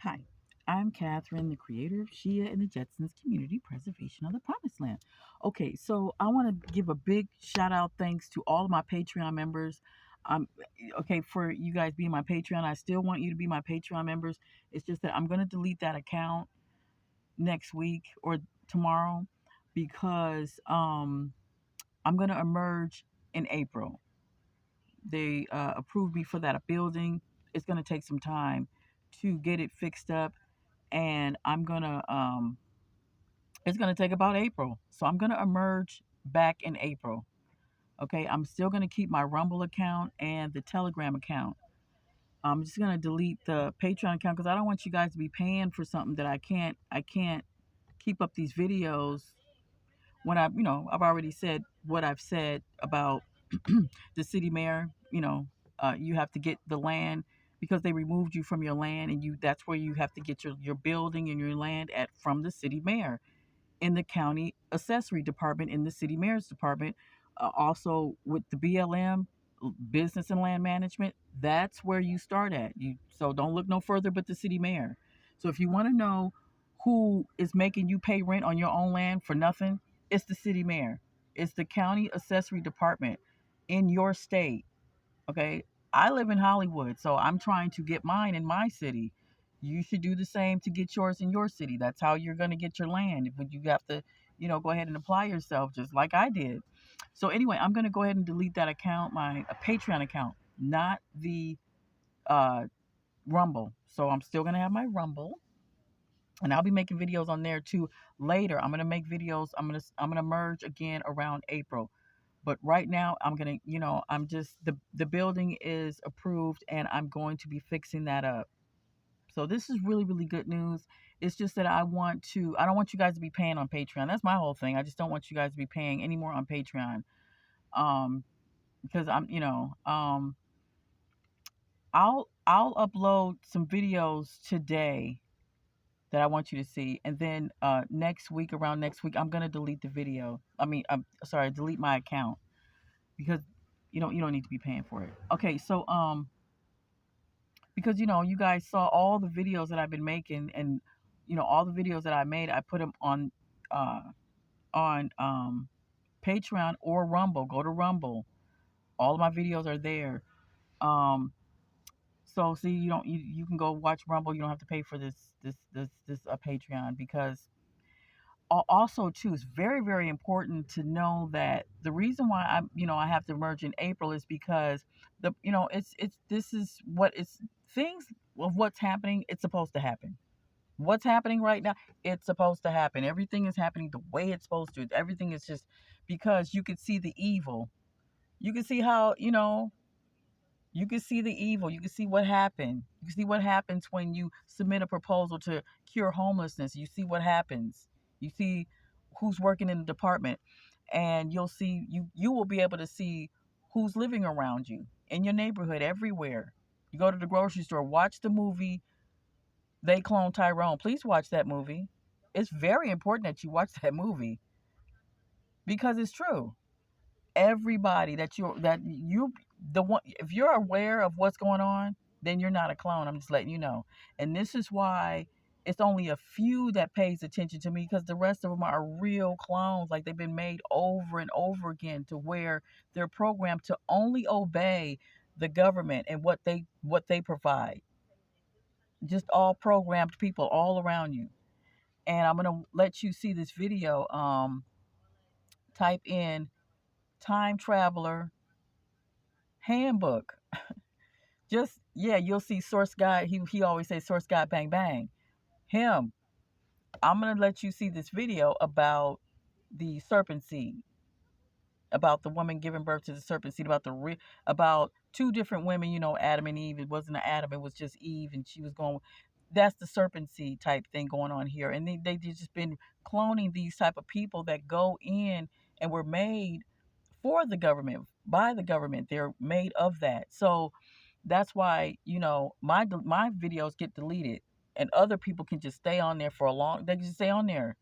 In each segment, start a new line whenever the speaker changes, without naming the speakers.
Hi, I'm Catherine, the creator of Shia and the Jetsons Community Preservation of the Promised Land. Okay, so I want to give a big shout out thanks to all of my Patreon members. Um, okay, for you guys being my Patreon, I still want you to be my Patreon members. It's just that I'm going to delete that account next week or tomorrow because I'm going to emerge in April. They approved me for that building. It's going to take some time to get it fixed up, and it's gonna take about April. So I'm gonna emerge back in April. Okay, I'm still gonna keep my Rumble account and the Telegram account. I'm just gonna delete the Patreon account because I don't want you guys to be paying for something that I can't keep up these videos when I've already said what I've said about the city mayor. You have to get the land because they removed you from your land, and that's where you have to get your building and your land at from the city mayor in the county accessory department in the city mayor's department. Also with the BLM, business and land management, that's where you start at. So don't look no further but the city mayor. So if you want to know who is making you pay rent on your own land for nothing, it's the city mayor. It's the county accessory department in your state. Okay. I live in Hollywood, so I'm trying to get mine in my city. You should do the same to get yours in your city. That's how you're going to get your land. But you have to, go ahead and apply yourself just like I did. So anyway, I'm going to go ahead and delete that account, my Patreon account, not the uh, Rumble. So I'm still going to have my Rumble, and I'll be making videos on there too later. I'm going to make videos. I'm going to merge again around April. But right now, I'm gonna, I'm just the building is approved, and I'm going to be fixing that up. So this is really, really good news. It's just that I don't want you guys to be paying on Patreon. That's my whole thing. I just don't want you guys to be paying any more on Patreon. Um, because I'll upload some videos today that I want you to see, and then around next week, I'm gonna delete the video. I'm sorry, delete my account because you don't need to be paying for it. Okay, so because you guys saw all the videos that I've been making, and all the videos that I made, I put them uh on Patreon or Rumble. Go to Rumble. All of my videos are there. Um so see, you can go watch Rumble. You don't have to pay for this Patreon, because also too, it's very, very important to know that the reason why I have to merge in April is because it's this is what it's things of what's happening. It's supposed to happen. What's happening right now, it's supposed to happen. Everything is happening the way it's supposed to. Everything is just because you could see the evil. You can see how, you can see the evil. You can see what happened. You can see what happens when you submit a proposal to cure homelessness. You see what happens. You see who's working in the department, and you will be able to see who's living around you in your neighborhood everywhere. You go to the grocery store, watch the movie They Clone Tyrone. Please watch that movie. It's very important that you watch that movie because it's true. Everybody that you the one, if you're aware of what's going on, then you're not a clone. I'm just letting you know. And this is why it's only a few that pays attention to me, because the rest of them are real clones. Like, they've been made over and over again to where they're programmed to only obey the government and what they provide. Just all programmed people all around you. And I'm gonna let you see this video. Type in time traveler handbook. Just, yeah, you'll see source guide. He always says source guide bang bang. Him. I'm gonna let you see this video about the serpent seed, about the woman giving birth to the serpent seed, about two different women. Adam and Eve. It wasn't Adam. It was just Eve, and she was going. That's the serpent seed type thing going on here, and they just been cloning these type of people that go in and were made for the government, by the government. They're made of that. So that's why my videos get deleted, and other people can just stay on there for a long. They can just stay on there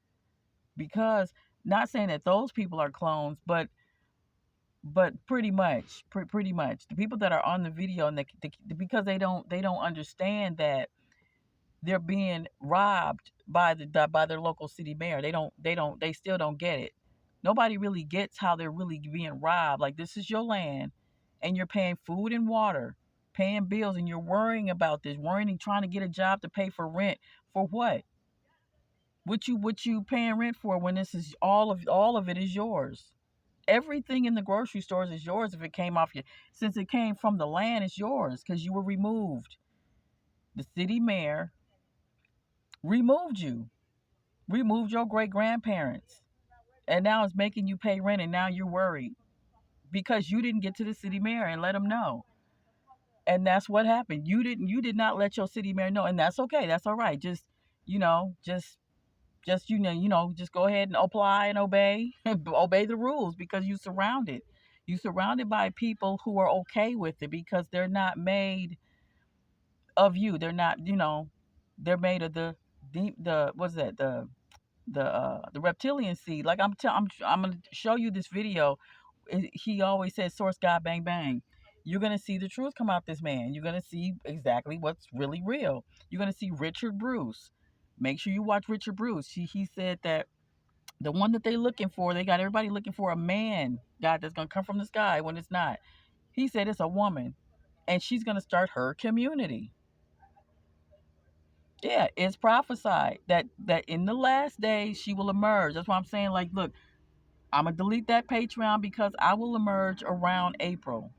because, not saying that those people are clones, but pretty much the people that are on the video, and because they don't understand that they're being robbed by by their local city mayor. They still don't get it. Nobody really gets how they're really being robbed. Like, this is your land, and you're paying food and water, paying bills, and you're worrying about this, worrying and trying to get a job to pay for rent. For what? What you paying rent for when this is all of it is yours? Everything in the grocery stores is yours if it came off your, since it came from the land, it's yours because you were removed. The city mayor removed you, removed your great grandparents, and now it's making you pay rent, and now you're worried because you didn't get to the city mayor and let them know. And that's what happened. You did not let your city mayor know, and that's okay. That's all right. Just, you know, just just go ahead and apply and obey obey the rules because you surrounded by people who are okay with it because they're not made of you. They're not, they're made of the what's that, the reptilian seed. Like, I'm gonna show you this video. He always says, source God, bang bang. You're gonna see the truth come out this man. You're gonna see exactly what's really real. You're gonna see Richard Bruce. Make sure you watch Richard Bruce. He said that the one that they looking for, they got everybody looking for a man, God, that's gonna come from the sky, when it's not. He said it's a woman, and she's gonna start her community. Yeah, it's prophesied that in the last days she will emerge. That's why I'm saying, like, look, I'm gonna delete that Patreon because I will emerge around April.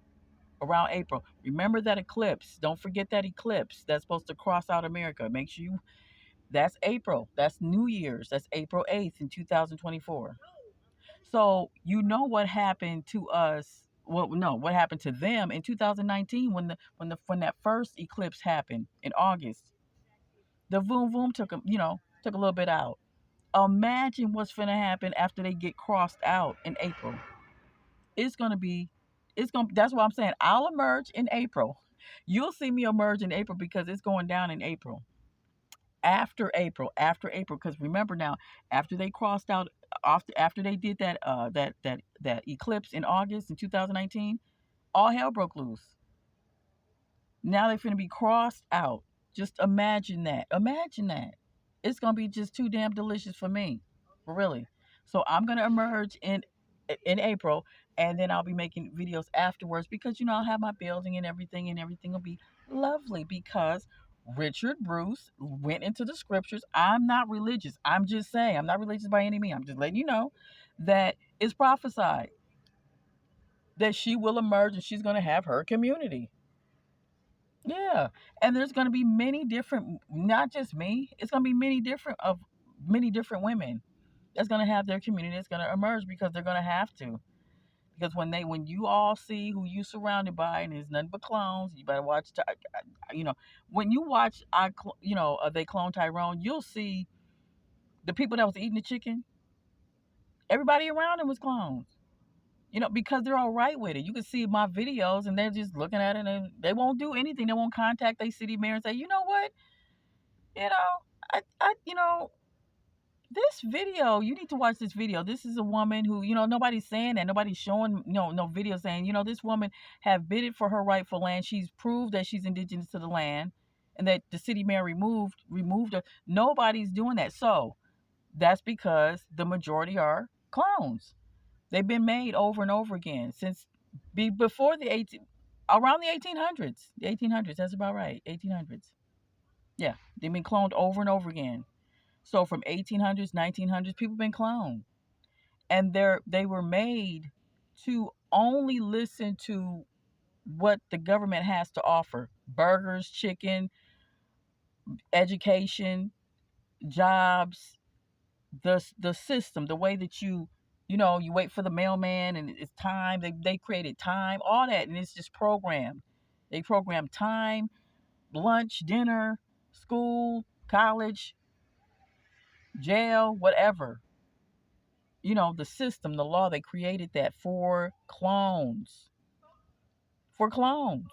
Around April. Remember that eclipse. Don't forget that eclipse that's supposed to cross out America. Make sure you. That's April. That's New Year's. That's April 8th in 2024. So you know what happened to us. Well, no, what happened to them in 2019 when that first eclipse happened in August. The boom boom took a little bit out. Imagine what's gonna happen after they get crossed out in April. It's gonna be, That's why I'm saying I'll emerge in April. You'll see me emerge in April because it's going down in April. After April, because remember now, after they crossed out, after they did that eclipse in August in 2019, all hell broke loose. Now they're going to be crossed out. Just imagine that. Imagine that. It's going to be just too damn delicious for me. Really. So I'm going to emerge in April, and then I'll be making videos afterwards because I'll have my building and everything will be lovely because Richard Bruce went into the scriptures. I'm not religious. I'm just saying, I'm not religious by any means. I'm just letting you know that it's prophesied that she will emerge and she's going to have her community. Yeah, and there's going to be many different, not just me. It's going to be many different women that's going to have their community that's going to emerge because they're going to have to. Because when you all see who you surrounded by and it's nothing but clones, you better watch. You know, when you watch, they clone Tyrone, you'll see the people that was eating the chicken. Everybody around them was clones. Because they're all right with it. You can see my videos and they're just looking at it and they won't do anything. They won't contact their city mayor and say, you know what, you know, this video, you need to watch this video. This is a woman who, nobody's saying that. Nobody's showing, no video saying, this woman have bidded for her rightful land. She's proved that she's indigenous to the land and that the city mayor removed her. Nobody's doing that. So that's because the majority are clones. They've been made over and over again since before around the 1800s. The 1800s, that's about right. 1800s. Yeah, they've been cloned over and over again. So from 1800s, 1900s, people been cloned, and they were made to only listen to what the government has to offer: burgers, chicken, education, jobs, the system, the way that you wait for the mailman and it's time. They created time, all that, and it's just programmed. They program time, lunch, dinner, school, college, jail, whatever. The system, the law, they created that for clones. For clones.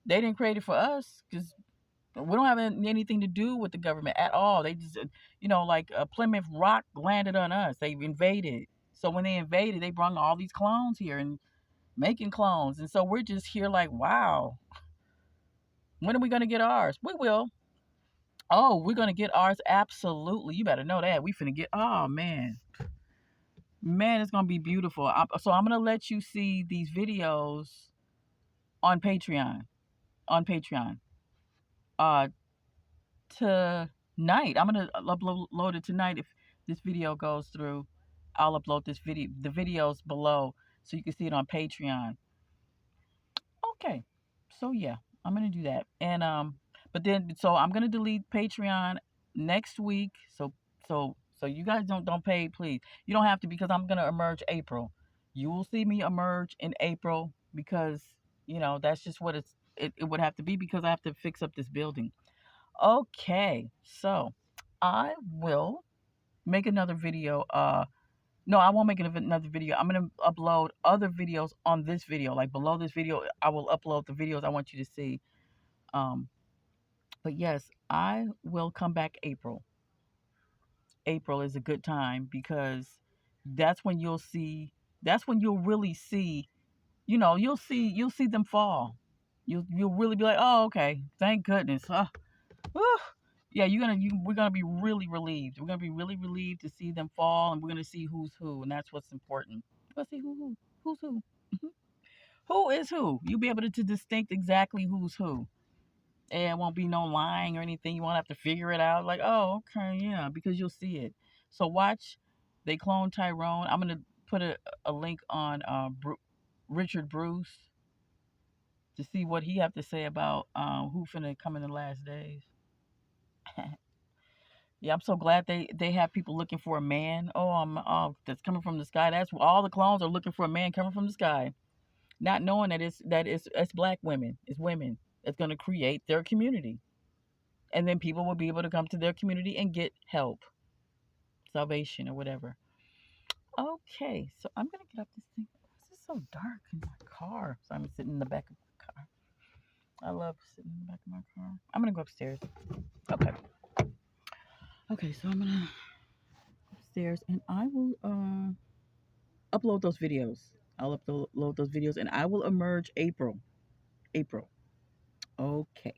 They didn't create it for us because we don't have anything to do with the government at all. They just, like Plymouth Rock landed on us. They invaded. So when they invaded, they brought all these clones here and making clones. And so we're just here like, wow, when are we going to get ours? We will. Oh, we're gonna get ours. Absolutely. You better know that. We finna get. Oh man, man, it's gonna be beautiful. So I'm gonna let you see these videos on Patreon. On Patreon. Uh, Tonight. I'm gonna upload it tonight. If this video goes through, I'll upload the videos below, so you can see it on Patreon. Okay. So yeah, I'm gonna do that. And but then so I'm gonna delete Patreon next week. So you guys don't pay, please. You don't have to, because I'm gonna emerge April. You will see me emerge in April, because that's just what it would have to be, because I have to fix up this building. Okay, so I will make another video. No, I won't make another video. I'm gonna upload other videos on this video. Like below this video, I will upload the videos I want you to see. Um, but yes, I will come back April. April is a good time, because that's when you'll see. That's when you'll really see. You'll see them fall. You'll really be like, oh, okay, thank goodness. Whew. Yeah, we're gonna be really relieved. We're gonna be really relieved to see them fall, and we're gonna see who's who, and that's what's important. We're gonna see who's who. Who is who. You'll be able to distinct exactly who's who. And it won't be no lying or anything. You won't have to figure it out. Like, oh, okay, yeah, because you'll see it. So watch. They clone Tyrone. I'm gonna put a link on Richard Bruce to see what he have to say about who finna come in the last days. Yeah, I'm so glad they have people looking for a man. That's coming from the sky. That's all the clones are looking for, a man coming from the sky, not knowing that it's black women, it's women that's going to create their community, and then people will be able to come to their community and get help, salvation or whatever. Okay, so I'm gonna get up this thing. This is so dark in my car, so I'm sitting in the back of my car. I love sitting in the back of my car. I'm gonna go upstairs. Okay. Okay, so I'm gonna upstairs, and I will upload those videos. I'll upload those videos, and I will emerge April. April. Okay.